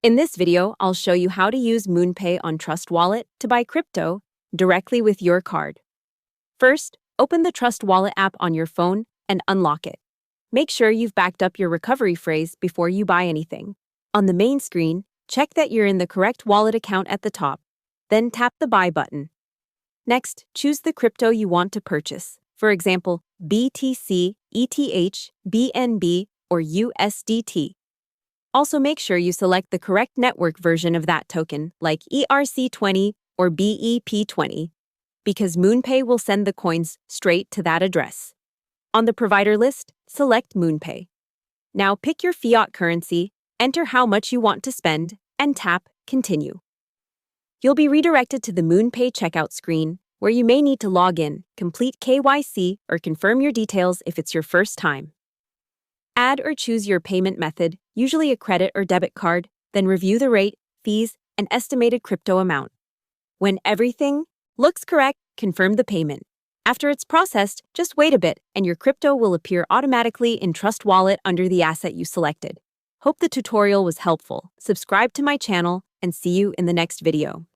In this video, I'll show you how to use MoonPay on Trust Wallet to buy crypto directly with your card. First, open the Trust Wallet app on your phone and unlock it. Make sure you've backed up your recovery phrase before you buy anything. On the main screen, check that you're in the correct wallet account at the top. Then tap the Buy button. Next, choose the crypto you want to purchase. For example, BTC, ETH, BNB, or USDT. Also make sure you select the correct network version of that token, like ERC20 or BEP20, because MoonPay will send the coins straight to that address. On the provider list, select MoonPay. Now pick your fiat currency, enter how much you want to spend, and tap Continue. You'll be redirected to the MoonPay checkout screen, where you may need to log in, complete KYC, or confirm your details if it's your first time. Add or choose your payment method, usually a credit or debit card, then review the rate, fees, and estimated crypto amount. When everything looks correct, confirm the payment. After it's processed, just wait a bit and your crypto will appear automatically in Trust Wallet under the asset you selected. Hope the tutorial was helpful. Subscribe to my channel and see you in the next video.